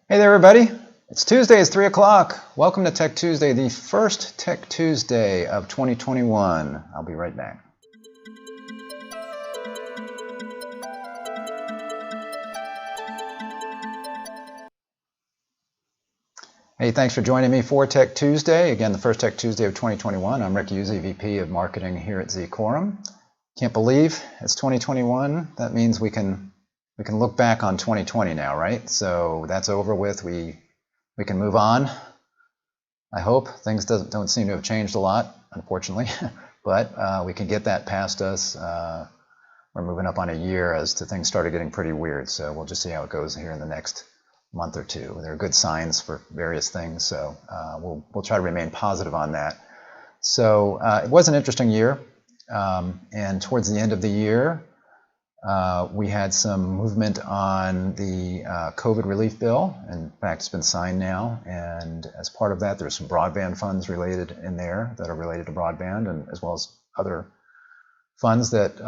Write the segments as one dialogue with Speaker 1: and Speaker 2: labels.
Speaker 1: Hey there, everybody. It's Tuesday, it's 3 o'clock. Welcome to Tech Tuesday, the first Tech Tuesday of 2021. I'll be right back. Hey, thanks for joining me for Tech Tuesday. Again, the first Tech Tuesday of 2021. I'm Rick Uzzi, VP of Marketing here at Z-Quorum. Can't believe it's 2021. That means we can look back on 2020 now, right? So that's over with. We can move on. I hope things don't seem to have changed a lot, unfortunately, but we can get that past us. We're moving up on a year as to things started getting pretty weird. So we'll just see how it goes here in the next month or two. There are good signs for various things, so we'll try to remain positive on that. So it was an interesting year, and towards the end of the year, we had some movement on the COVID relief bill. In fact, it's been signed now, and as part of that, there's some broadband funds related in there that are related to broadband, and as well as other funds that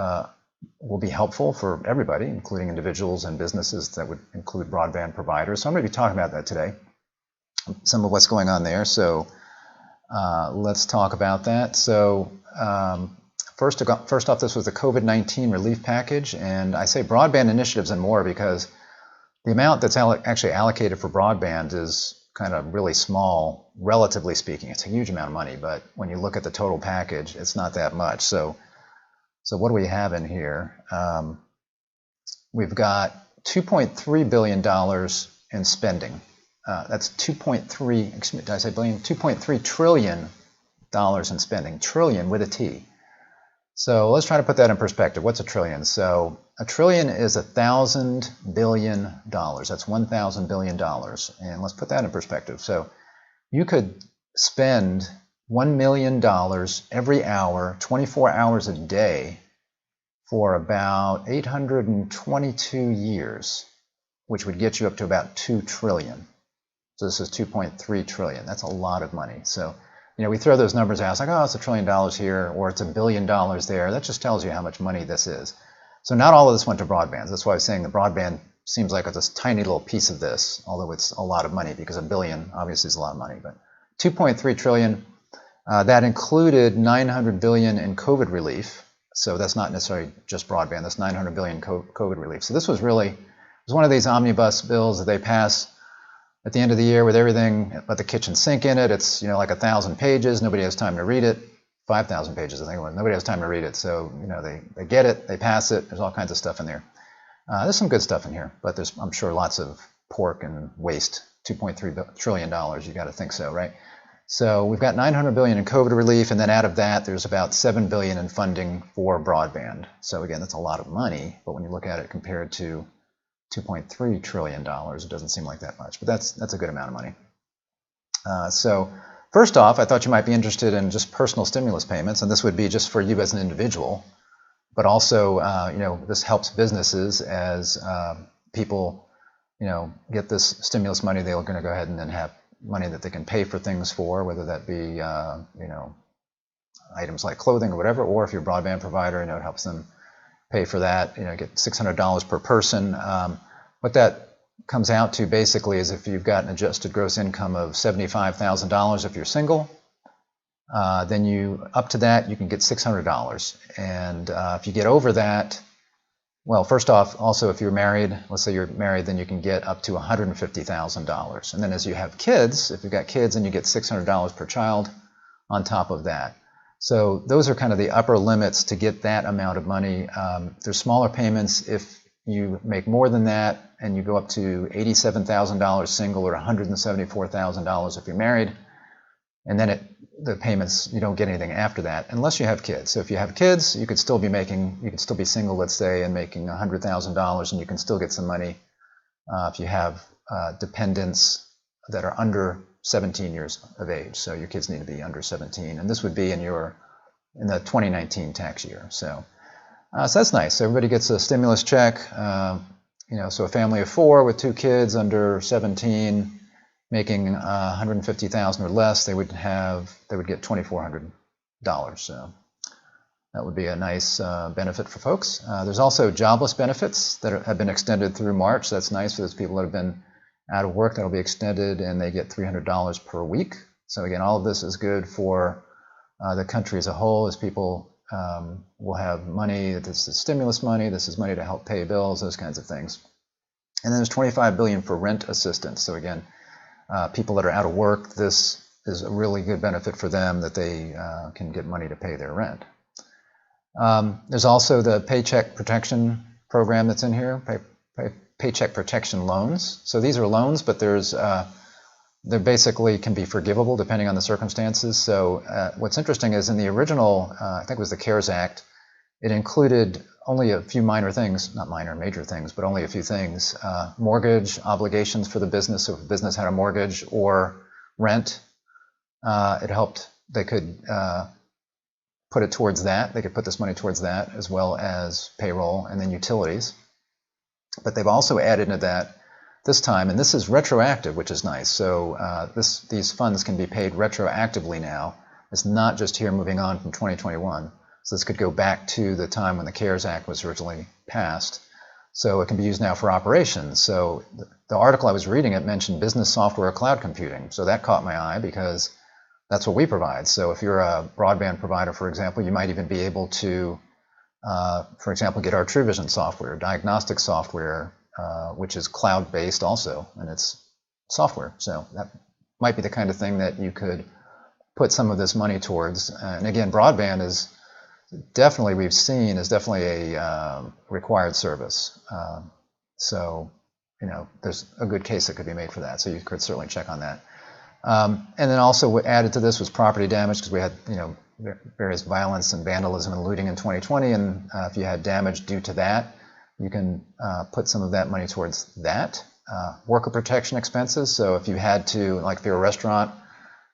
Speaker 1: will be helpful for everybody, including individuals and businesses that would include broadband providers. So I'm going to be talking about that today, some of what's going on there. So let's talk about that. So First off, this was the COVID-19 relief package, and I say broadband initiatives and more because the amount that's actually allocated for broadband is kind of really small, relatively speaking. It's a huge amount of money, but when you look at the total package, it's not that much. So what do we have in here? We've got $2.3 billion in spending. That's 2.3, excuse me, did I say billion? $2.3 trillion in spending, trillion with a T. So let's try to put that in perspective. What's a trillion? So a trillion is 1,000 billion dollars. That's $1,000 billion. And let's put that in perspective. So you could spend $1 million every hour, 24 hours a day for about 822 years, which would get you up to about 2 trillion. So this is 2.3 trillion. That's a lot of money. So we throw those numbers out. It's like, oh, it's $1 trillion here, or it's $1 billion there. That just tells you how much money this is. So not all of this went to broadband. That's why I was saying the broadband seems like it's a tiny little piece of this, although it's a lot of money because $1 billion obviously is a lot of money. But 2.3 trillion, that included 900 billion in COVID relief. So that's not necessarily just broadband. That's 900 billion COVID relief. So this was one of these omnibus bills that they pass at the end of the year with everything but the kitchen sink in it. It's like 1,000 pages. Nobody has time to read it. 5,000 pages, I think it was. Nobody has time to read it. So they get it, they pass it. There's all kinds of stuff in there. There's some good stuff in here, but there's, I'm sure, lots of pork and waste. $2.3 trillion. You got to think so, right? So we've got 900 billion in COVID relief, and then out of that, there's about 7 billion in funding for broadband. So again, that's a lot of money, but when you look at it compared to $2.3 trillion, it doesn't seem like that much, but that's a good amount of money. So first off, I thought you might be interested in just personal stimulus payments, and this would be just for you as an individual, but also, this helps businesses as people, get this stimulus money. They're going to go ahead and then have money that they can pay for things for, whether that be, items like clothing or whatever, or if you're a broadband provider, it helps them pay for that, get $600 per person. What that comes out to basically is if you've got an adjusted gross income of $75,000 if you're single, then up to that you can get $600. And if you get over that, well, first off, also if you're married, let's say you're married, then you can get up to $150,000. And then as you have kids, if you've got kids, then you get $600 per child on top of that. So those are kind of the upper limits to get that amount of money. There's smaller payments if you make more than that, and you go up to $87,000 single or $174,000 if you're married. And then the payments, you don't get anything after that unless you have kids. So if you have kids, you could still be single, let's say, and making $100,000, and you can still get some money if you have dependents that are under 17 years of age. So your kids need to be under 17, and this would be in the 2019 tax year. So that's nice. Everybody gets a stimulus check. So a family of 4 with 2 kids under 17 making $150,000 or less, they would get $2,400. So that would be a nice benefit for folks. There's also jobless benefits that have been extended through March. That's nice for those people that have been out of work, that'll be extended, and they get $300 per week. So again, all of this is good for the country as a whole, as people will have money. This is stimulus money, this is money to help pay bills, those kinds of things. And then there's $25 billion for rent assistance. So again, people that are out of work, this is a really good benefit for them, that they can get money to pay their rent. There's also the Paycheck protection program that's in here, Paycheck protection loans. So these are loans, but they basically can be forgivable depending on the circumstances. So what's interesting is in the original, I think it was the CARES Act, it included only a few minor things, not minor, major things, but only a few things. Mortgage obligations for the business, so if a business had a mortgage, or rent, it helped, they could put it towards that. They could put this money towards that, as well as payroll and then utilities. But they've also added into that this time, and this is retroactive, which is nice. So these funds can be paid retroactively now. It's not just here moving on from 2021. So this could go back to the time when the CARES Act was originally passed. So it can be used now for operations. So the article I was reading, it mentioned business software cloud computing. So that caught my eye because that's what we provide. So if you're a broadband provider, for example, you might even be able to, for example, get our TrueVision software, diagnostic software, which is cloud-based also, and it's software. So that might be the kind of thing that you could put some of this money towards. And again, broadband is definitely, we've seen, is definitely a required service. So, there's a good case that could be made for that. So you could certainly check on that. And then also what added to this was property damage, because we had, various violence and vandalism and looting in 2020. And if you had damage due to that, you can put some of that money towards that. Worker protection expenses. So if you had to, like if you're a restaurant,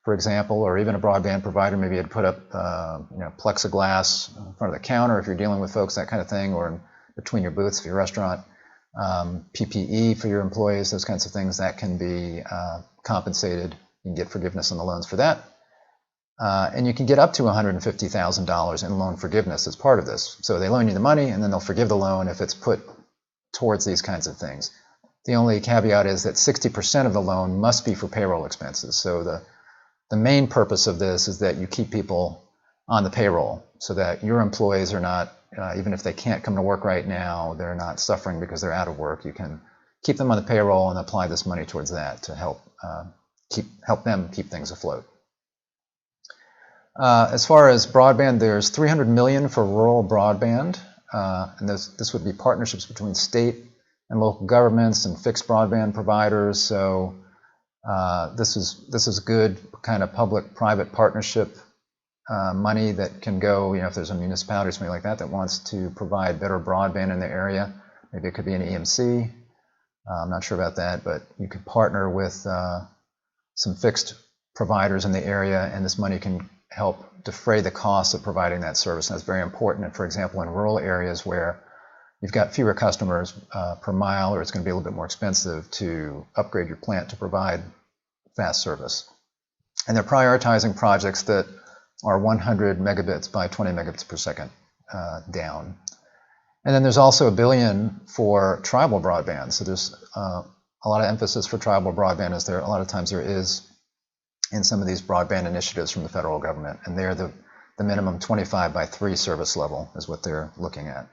Speaker 1: for example, or even a broadband provider, maybe you'd put up, plexiglass in front of the counter if you're dealing with folks, that kind of thing, or in between your booths if you're a restaurant. PPE for your employees, those kinds of things, that can be compensated. You can get forgiveness on the loans for that. And you can get up to $150,000 in loan forgiveness as part of this. So they loan you the money, and then they'll forgive the loan if it's put towards these kinds of things. The only caveat is that 60% of the loan must be for payroll expenses. So the main purpose of this is that you keep people on the payroll so that your employees are not, even if they can't come to work right now, they're not suffering because they're out of work. You can keep them on the payroll and apply this money towards that to help them keep things afloat. As far as broadband, there's $300 million for rural broadband, and this would be partnerships between state and local governments and fixed broadband providers. So this is good kind of public-private partnership money that can go, if there's a municipality or something like that that wants to provide better broadband in the area. Maybe it could be an EMC. I'm not sure about that, but you could partner with some fixed providers in the area, and this money can help defray the costs of providing that service. And that's very important. And for example, in rural areas where you've got fewer customers per mile, or it's going to be a little bit more expensive to upgrade your plant to provide fast service. And they're prioritizing projects that are 100 megabits by 20 megabits per second down. And then there's also $1 billion for tribal broadband. So there's a lot of emphasis for tribal broadband, as there a lot of times there is in some of these broadband initiatives from the federal government. And they're the minimum 25 by 3 service level is what they're looking at.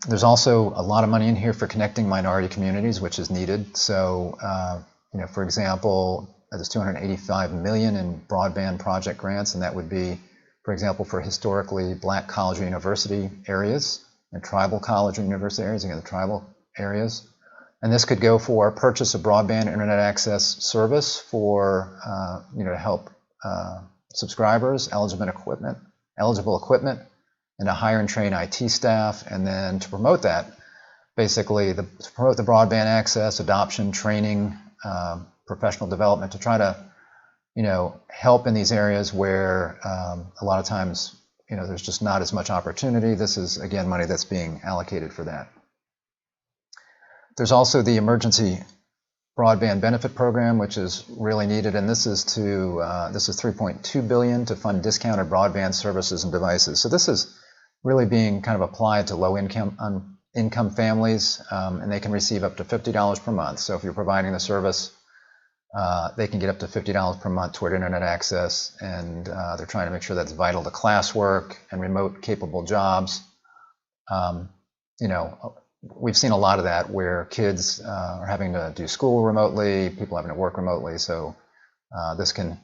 Speaker 1: There's also a lot of money in here for connecting minority communities, which is needed. So, for example, there's $285 million in broadband project grants, and that would be, for example, for historically black college or university areas and tribal college or university areas, again, the tribal areas. And this could go for purchase of broadband internet access service for, to help subscribers, eligible equipment, and to hire and train IT staff, and then to promote that, basically to promote the broadband access, adoption, training, professional development, to try to, help in these areas where a lot of times, there's just not as much opportunity. This is, again, money that's being allocated for that. There's also the Emergency Broadband Benefit Program, which is really needed, and this is $3.2 billion to fund discounted broadband services and devices. So this is really being kind of applied to low-income income families, and they can receive up to $50 per month. So if you're providing the service, they can get up to $50 per month toward internet access, and they're trying to make sure that's vital to classwork and remote capable jobs. You know, we've seen a lot of that where kids are having to do school remotely, people having to work remotely. So this can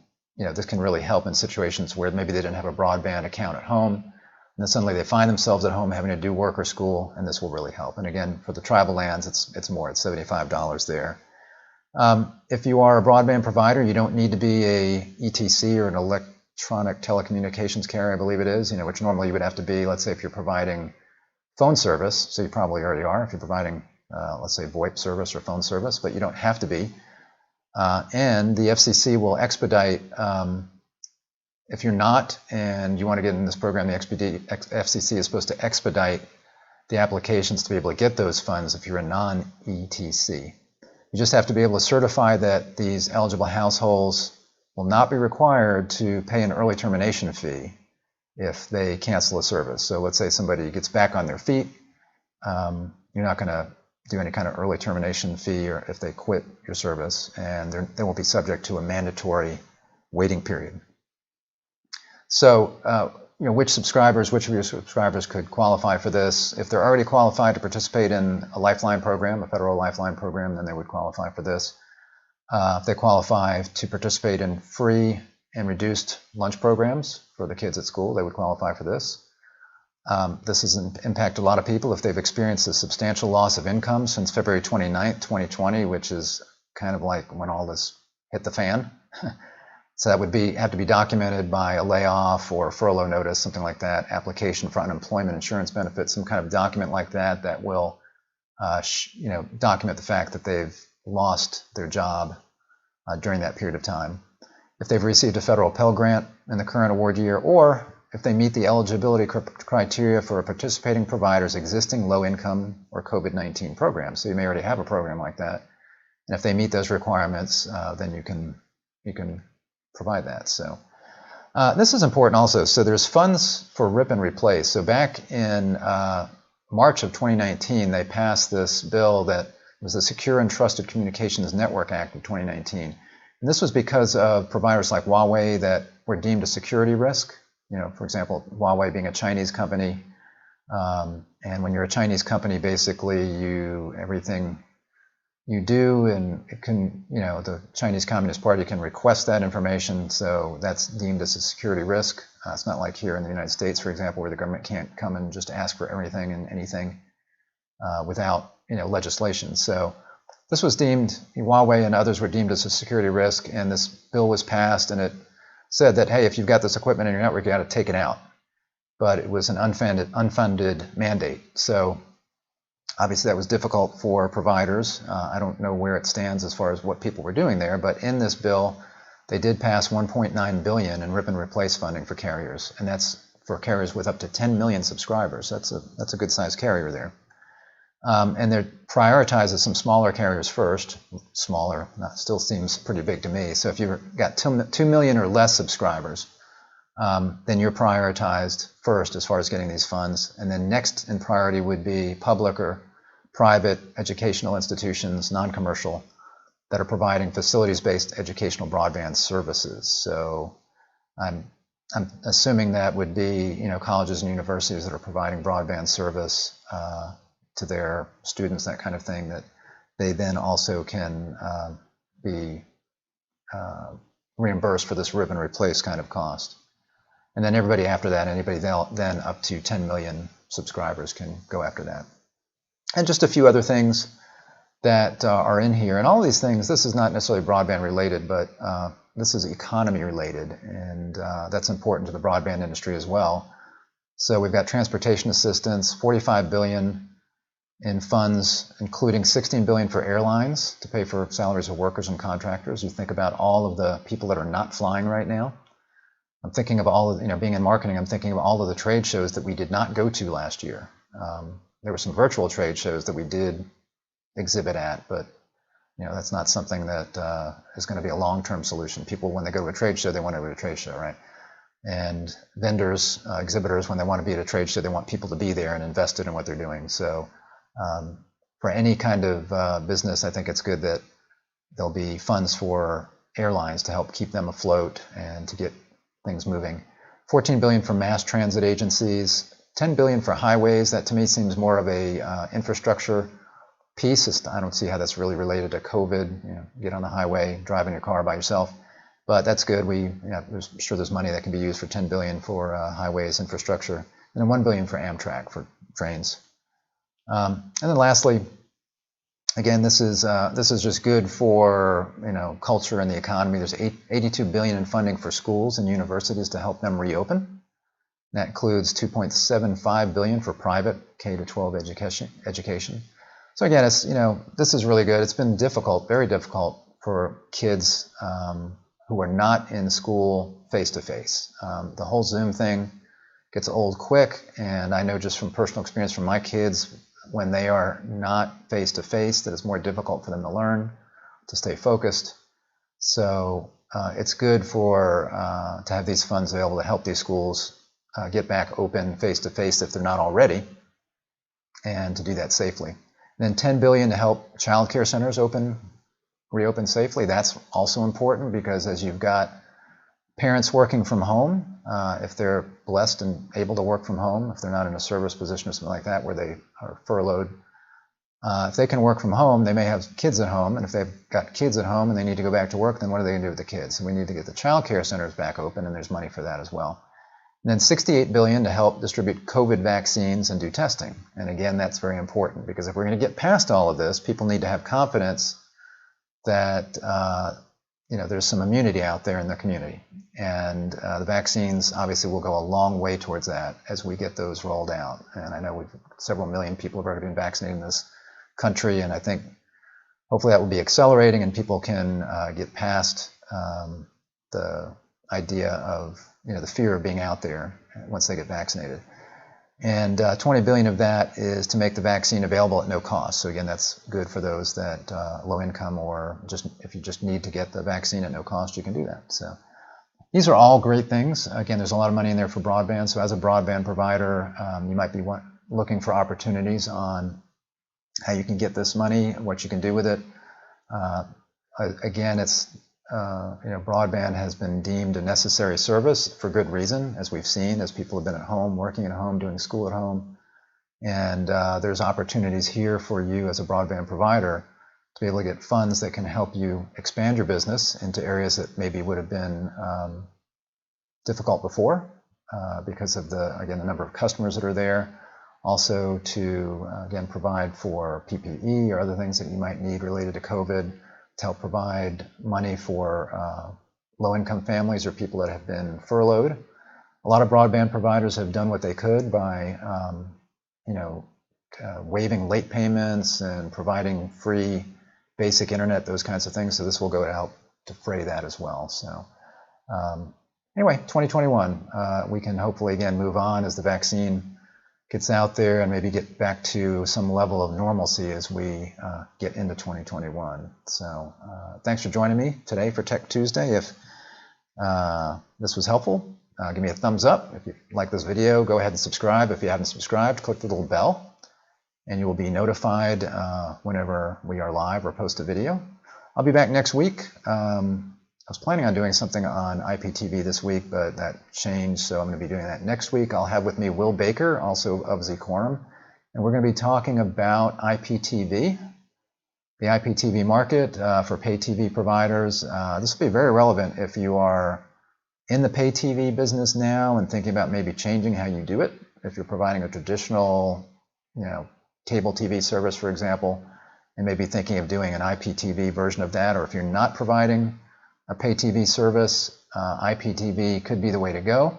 Speaker 1: really help in situations where maybe they didn't have a broadband account at home, and then suddenly they find themselves at home having to do work or school, and this will really help. And again, for the tribal lands, it's more, it's $75 there. If you are a broadband provider, you don't need to be a ETC or an electronic telecommunications carrier, I believe it is, which normally you would have to be, let's say if you're providing phone service, so you probably already are if you're providing, let's say, VoIP service or phone service, but you don't have to be. And the FCC will expedite, if you're not and you want to get in this program, the FCC is supposed to expedite the applications to be able to get those funds if you're a non-ETC. You just have to be able to certify that these eligible households will not be required to pay an early termination fee if they cancel a service. So let's say somebody gets back on their feet, you're not going to do any kind of early termination fee or if they quit your service, and they won't be subject to a mandatory waiting period. So which of your subscribers could qualify for this? If they're already qualified to participate in a Lifeline program, a federal Lifeline program, then they would qualify for this. If they qualify to participate in free and reduced lunch programs for the kids at school, they would qualify for this. This has impacted a lot of people if they've experienced a substantial loss of income since February 29th, 2020, which is kind of like when all this hit the fan. So that would have to be documented by a layoff or a furlough notice, something like that, application for unemployment insurance benefits, some kind of document like that will document the fact that they've lost their job during that period of time. If they've received a federal Pell Grant in the current award year, or if they meet the eligibility criteria for a participating provider's existing low-income or COVID-19 program. So you may already have a program like that. And if they meet those requirements, then you can provide that. So this is important also. So there's funds for rip and replace. So back in March of 2019, they passed this bill that was the Secure and Trusted Communications Network Act of 2019. And this was because of providers like Huawei that were deemed a security risk. For example, Huawei being a Chinese company. And when you're a Chinese company, basically everything you do, and it can, the Chinese Communist Party can request that information, so that's deemed as a security risk. It's not like here in the United States, for example, where the government can't come and just ask for everything and anything without, legislation. So this was deemed, Huawei and others were deemed as a security risk, and this bill was passed, and it said that, hey, if you've got this equipment in your network, you got to take it out. But it was an unfunded mandate. So obviously that was difficult for providers. I don't know where it stands as far as what people were doing there, but in this bill, they did pass $1.9 billion in rip and replace funding for carriers, and that's for carriers with up to 10 million subscribers. That's a good-sized carrier there. And they prioritizes some smaller carriers first. Smaller, that still seems pretty big to me. So if you've got 2 million or less subscribers, then you're prioritized first as far as getting these funds. And then next in priority would be public or private educational institutions, non-commercial, that are providing facilities-based educational broadband services. So I'm assuming that would be, colleges and universities that are providing broadband service to their students, that kind of thing, that they then also can be reimbursed for this rip and replace kind of cost. And then everybody after that, anybody then up to 10 million subscribers can go after that. And just a few other things that are in here. And all of these things, this is not necessarily broadband related, but this is economy related, and that's important to the broadband industry as well. So we've got transportation assistance, $45 billion in funds, including $16 billion for airlines to pay for salaries of workers and contractors. You think about all of the people that are not flying right now. I'm thinking of all of, being in marketing, I'm thinking of all of the trade shows that we did not go to last year. There were some virtual trade shows that we did exhibit at, but that's not something that is going to be a long-term solution. People, when they go to a trade show, they want to go to a trade show, right? And vendors, exhibitors, when they want to be at a trade show, they want people to be there and invested in what they're doing. So For any kind of business, I think it's good that there'll be funds for airlines to help keep them afloat and to get things moving. $14 billion for mass transit agencies, $10 billion for highways. That to me seems more of a infrastructure piece. I don't see how that's really related to COVID. You know, get on the highway, driving your car by yourself. But that's good. I'm sure there's money that can be used for $10 billion for highways infrastructure, and then $1 billion for Amtrak for trains. And then lastly, again, this is just good for culture and the economy. There's $82 billion in funding for schools and universities to help them reopen. That includes $2.75 billion for private K-12 education. So again, this is really good. It's been difficult, very difficult for kids who are not in school face-to-face. The whole Zoom thing gets old quick, and I know just from personal experience from my kids, when they are not face-to-face, that it's more difficult for them to learn, to stay focused. So it's good to have these funds available to help these schools get back open face-to-face if they're not already, and to do that safely. And then $10 billion to help childcare centers reopen safely. That's also important, because as you've got parents working from home, if they're blessed and able to work from home, if they're not in a service position or something like that where they are furloughed, if they can work from home, they may have kids at home, and if they've got kids at home and they need to go back to work, then what are they going to do with the kids? So we need to get the child care centers back open, and there's money for that as well. And then $68 billion to help distribute COVID vaccines and do testing. And again, that's very important, because if we're going to get past all of this, people need to have confidence that there's some immunity out there in the community. And the vaccines obviously will go a long way towards that as we get those rolled out. And I know several million people have already been vaccinated in this country, and I think hopefully that will be accelerating, and people can get past the idea of the fear of being out there once they get vaccinated. And $20 billion of that is to make the vaccine available at no cost. So again, that's good for those that low income, or just if you just need to get the vaccine at no cost, you can do that. So these are all great things. Again, there's a lot of money in there for broadband. So as a broadband provider, you might be looking for opportunities on how you can get this money, what you can do with it. Again, broadband has been deemed a necessary service for good reason, as we've seen, as people have been at home, working at home, doing school at home. And there's opportunities here for you as a broadband provider to be able to get funds that can help you expand your business into areas that maybe would have been difficult before because of the number of customers that are there. Also to, again, provide for PPE or other things that you might need related to COVID, to help provide money for low-income families or people that have been furloughed. A lot of broadband providers have done what they could by, waiving late payments and providing free basic internet, those kinds of things. So this will go to help defray that as well. So anyway, 2021, we can hopefully again move on as the vaccine gets out there, and maybe get back to some level of normalcy as we get into 2021. So thanks for joining me today for Tech Tuesday. If this was helpful, give me a thumbs up. If you like this video, go ahead and subscribe. If you haven't subscribed, click the little bell, and you will be notified whenever we are live or post a video. I'll be back next week. I was planning on doing something on IPTV this week, but that changed, so I'm going to be doing that next week. I'll have with me Will Baker, also of Zecorum, and we're going to be talking about IPTV, the IPTV market for pay TV providers. This will be very relevant if you are in the pay TV business now and thinking about maybe changing how you do it. If you're providing a traditional, cable TV service, for example, and maybe thinking of doing an IPTV version of that, or if you're not providing a pay TV service, IPTV could be the way to go.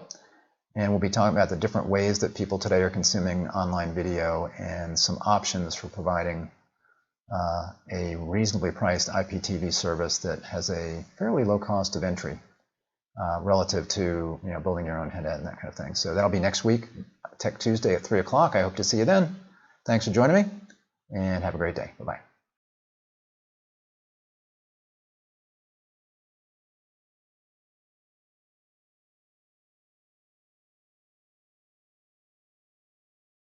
Speaker 1: And we'll be talking about the different ways that people today are consuming online video, and some options for providing a reasonably priced IPTV service that has a fairly low cost of entry relative to building your own headend and that kind of thing. So that'll be next week, Tech Tuesday at 3 o'clock. I hope to see you then. Thanks for joining me, and have a great day. Bye-bye.